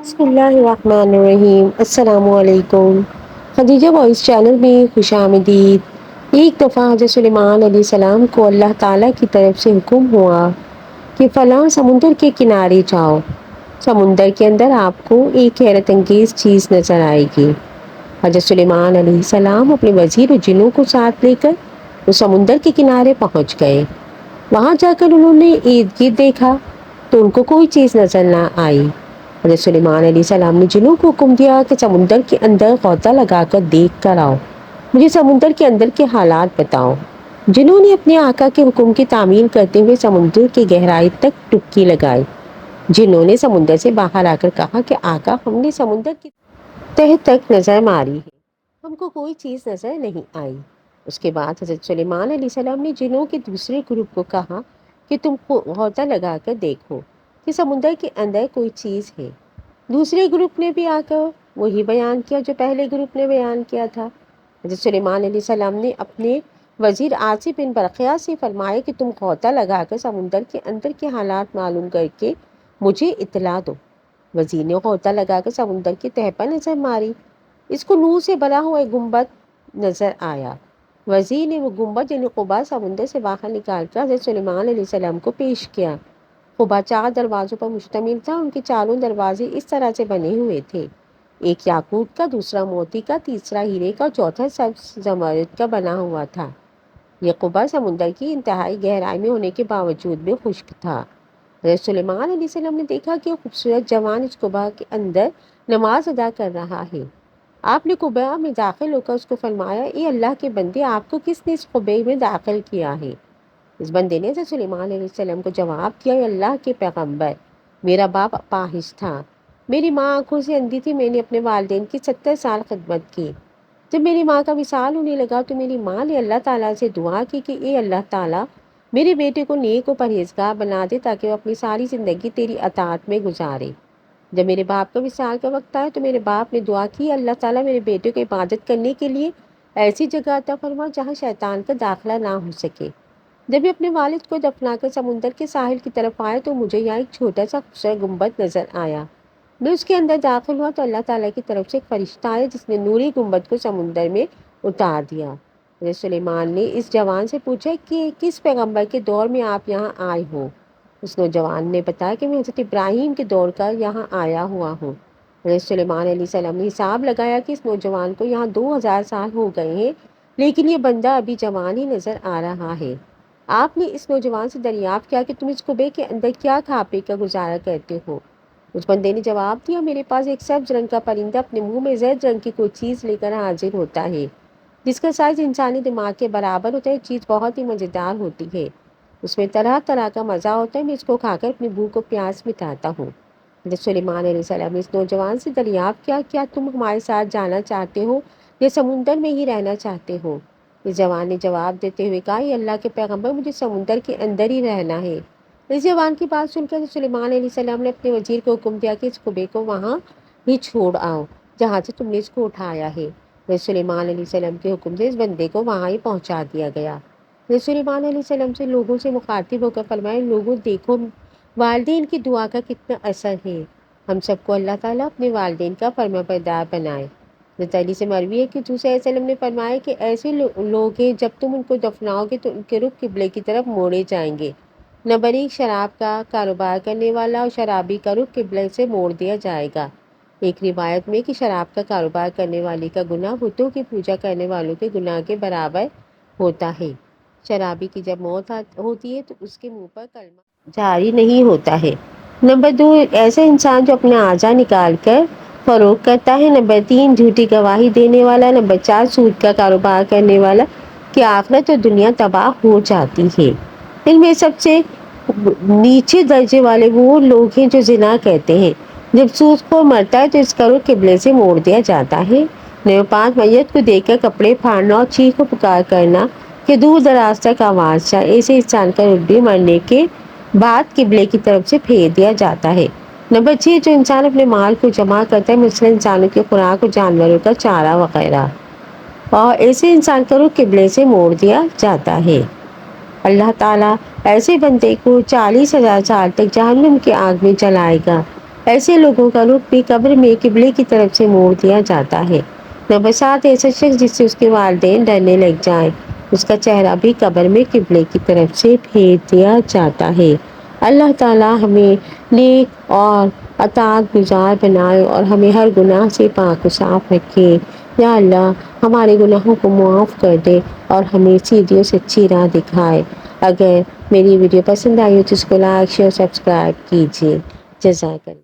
بسم اللہ الرحمن الرحیم، السلام علیکم۔ خدیجہ وائس چینل میں خوش آمدید۔ ایک دفعہ حضرت سلیمان علیہ السلام کو اللہ تعالیٰ کی طرف سے حکم ہوا کہ فلاں سمندر کے کنارے جاؤ۔ سمندر کے اندر آپ کو ایک حیرت انگیز چیز نظر آئے گی۔ حضرت سلیمان علیہ السلام اپنے وزیر و جنوں کو ساتھ لے کر وہ سمندر کے کنارے پہنچ گئے۔ وہاں جا کر انہوں نے ارد گرد دیکھا تو ان کو کوئی چیز نظر نہ آئی۔ حضرت سلیمان علیہ السلام نے جنوں کو حکم دیا کہ سمندر کے اندر غوطہ لگا کر دیکھ کر آؤ، مجھے سمندر کے اندر کے حالات بتاؤ۔ جنوں نے اپنے آقا کے حکم کی تعمیل کرتے ہوئے سمندر کی گہرائی تک ڈبکی لگائی۔ جنوں نے سمندر سے باہر آ کر کہا کہ آقا، ہم نے سمندر کی تہ تک نظر ماری ہے، ہم کو کوئی چیز نظر نہیں آئی۔ اس کے بعد حضرت سلیمان علیہ السلام نے جنوں کے دوسرے گروپ کو کہا کہ تم غوطہ لگا کر دیکھو کہ سمندر کے اندر کوئی چیز ہے۔ دوسرے گروپ نے بھی آ کر وہی بیان کیا جو پہلے گروپ نے بیان کیا تھا۔ حضرت سلیمان علیہ السلام نے اپنے وزیر عاصم بن برقیہ سے فرمایا کہ تم غوطہ لگا کر سمندر کے اندر کے حالات معلوم کر کے مجھے اطلاع دو۔ وزیر نے غوطہ لگا کر سمندر کی تہ پر نظر ماری۔ اس کو نور سے بنا ہوا ایک گنبد نظر آیا۔ وزیر نے وہ گنبد یعنی قبا سمندر سے باہر نکال کر حضرت سلیمان علیہ السلام کو پیش کیا۔ قبا 4 دروازوں پر مشتمل تھا۔ ان کے چاروں دروازے اس طرح سے بنے ہوئے تھے، ایک یاقوت کا، دوسرا موتی کا، تیسرا ہیرے کا، چوتھا سبز زمرد کا بنا ہوا تھا۔ یہ قبا سمندر کی انتہائی گہرائی میں ہونے کے باوجود بھی خشک تھا۔ حضرت سلیمان علیہ السلام نے دیکھا کہ خوبصورت جوان اس قبا کے اندر نماز ادا کر رہا ہے۔ آپ نے قبا میں داخل ہو کر اس کو فرمایا، اے اللہ کے بندے، آپ کو کس نے اس قبے میں داخل کیا ہے؟ اس بندے نے حضرت سلیمان علیہ السلام کو جواب دیا، اے اللہ کے پیغمبر، میرا باپ اپاہج تھا، میری ماں آنکھوں سے اندھی تھی، میں نے اپنے والدین کی 70 سال خدمت کی۔ جب میری ماں کا وصال ہونے لگا تو میری ماں نے اللہ تعالیٰ سے دعا کی کہ اے اللہ تعالیٰ، میرے بیٹے کو نیک و پرہیزگار بنا دے تاکہ وہ اپنی ساری زندگی تیری اطاعت میں گزارے۔ جب میرے باپ کا وصال کا وقت آیا تو میرے باپ نے دعا کی، اللہ تعالیٰ میرے بیٹے کو عبادت کرنے کے لیے ایسی جگہ عطا فرما جہاں شیطان کا داخلہ نہ ہو سکے۔ جب میں اپنے والد کو دفنا کر سمندر کے ساحل کی طرف آیا تو مجھے یہاں ایک چھوٹا سا خوبصورت گنبد نظر آیا۔ میں اس کے اندر داخل ہوا تو اللہ تعالیٰ کی طرف سے ایک فرشتہ آیا جس نے نوری گنبد کو سمندر میں اتار دیا۔ حضرت سلیمان نے اس جوان سے پوچھا کہ کس پیغمبر کے دور میں آپ یہاں آئے ہو؟ اس نوجوان نے بتایا کہ میں حضرت ابراہیم کے دور کا یہاں آیا ہوا ہوں۔ حضرت سلیمان علیہ السلام نے حساب لگایا کہ اس نوجوان کو یہاں 2000 سال ہو گئے ہیں، لیکن یہ بندہ ابھی جوان ہی نظر آ رہا ہے۔ آپ نے اس نوجوان سے دریافت کیا کہ تم اس قبے کے اندر کیا کھا پی کر گزارا کرتے ہو؟ اس بندے نے جواب دیا، میرے پاس ایک سبز رنگ کا پرندہ اپنے منہ میں زرد رنگ کی کوئی چیز لے کر حاضر ہوتا ہے، جس کا سائز انسانی دماغ کے برابر ہوتا ہے۔ چیز بہت ہی مزیدار ہوتی ہے، اس میں طرح طرح کا مزہ ہوتا ہے، میں اس کو کھا کر اپنی بھوک و پیاس مٹاتا ہوں۔ حضرت سلیمان علیہ السلام نے اس نوجوان سے دریافت کیا، کیا تم ہمارے ساتھ جانا چاہتے ہو یا سمندر میں ہی رہنا چاہتے ہو؟ اس جوان نے جواب دیتے ہوئے کہا، اے اللہ کے پیغمبر، مجھے سمندر کے اندر ہی رہنا ہے۔ اس جوان کی بات سن کر سلیمان علیہ السلام نے اپنے وزیر کو حکم دیا کہ اس قبے کو وہاں ہی چھوڑ آؤ جہاں سے تم نے اس کو اٹھایا ہے۔ حضرت سلیمان علیہ السلام کے حکم سے اس بندے کو وہاں ہی پہنچا دیا گیا۔ حضرت سلیمان علیہ السلام سے لوگوں سے مخاطب ہو کر فرمایا، لوگوں دیکھو والدین کی دعا کا کتنا اثر ہے، ہم سب کو اللہ تعالیٰ اپنے والدین کا فرمانبردار بنائے۔ حضرت علی سے مروی ہے کہ حضور صلی اللہ علیہ وسلم نے فرمایا کہ ایسے لوگ ہیں جب تم ان کو دفناؤ گے تو ان کے رخ قبلے کی طرف موڑے جائیں گے۔ نمبر 1، شراب کا کاروبار کرنے والا اور شرابی کا رخ قبلے سے موڑ دیا جائے گا۔ ایک روایت میں کہ شراب کا کاروبار کرنے والے کا گناہ بتوں کی پوجا کرنے والوں کے گناہ کے برابر ہوتا ہے۔ شرابی کی جب موت ہوتی ہے تو اس کے منہ پر کلمہ جاری نہیں ہوتا ہے۔ نمبر 2، ایسا انسان جو اپنا اعضا نکال کر فروخت کرتا ہے۔ نمبر 3، جھوٹی گواہی دینے والا۔ نمبر 4، سود کا کاروبار کرنے والا کہ آخرت اور دنیا تباہ ہو جاتی ہے۔ ان میں سب سے نیچے درجے والے وہ لوگ ہیں جو زنا کرتے ہیں۔ جب سود خور مرتا ہے تو اس کا رخ قبلے سے موڑ دیا جاتا ہے۔ نمبر 5، میت کو دیکھ کر کپڑے پھاڑنا اور چیخ و پکار کرنا کہ دور دراز تک آواز جائے، ایسے انسان کا رخ بھی مرنے کے بعد قبلے کی طرف سے پھیر دیا جاتا ہے۔ نمبر 6، جو انسان اپنے مال کو جمع کرتا ہے، مثلا انسانوں کی خوراک اور جانوروں کا چارہ وغیرہ، اور ایسے انسان کا رخ قبلے سے موڑ دیا جاتا ہے۔ اللہ تعالیٰ ایسے بندے کو 40,000 سال تک جہنم کی آگ میں جلائے گا۔ ایسے لوگوں کا رخ بھی قبر میں قبلے کی طرف سے موڑ دیا جاتا ہے۔ نمبر 7، ایسا شخص جس سے اس کے والدین ڈرنے لگ جائیں، اس کا چہرہ بھی قبر میں قبلے کی طرف سے پھیر دیا جاتا ہے۔ اللہ تعالی ہمیں نیک اور اطاعت گزار بنائے اور ہمیں ہر گناہ سے پاک و صاف رکھے۔ یا اللہ ہمارے گناہوں کو معاف کر دے اور ہمیں سیدھی و سچی راہ دکھائے۔ اگر میری ویڈیو پسند آئی ہو تو اس کو لائک، شیئر، سبسکرائب کیجیے۔ جزاک اللہ۔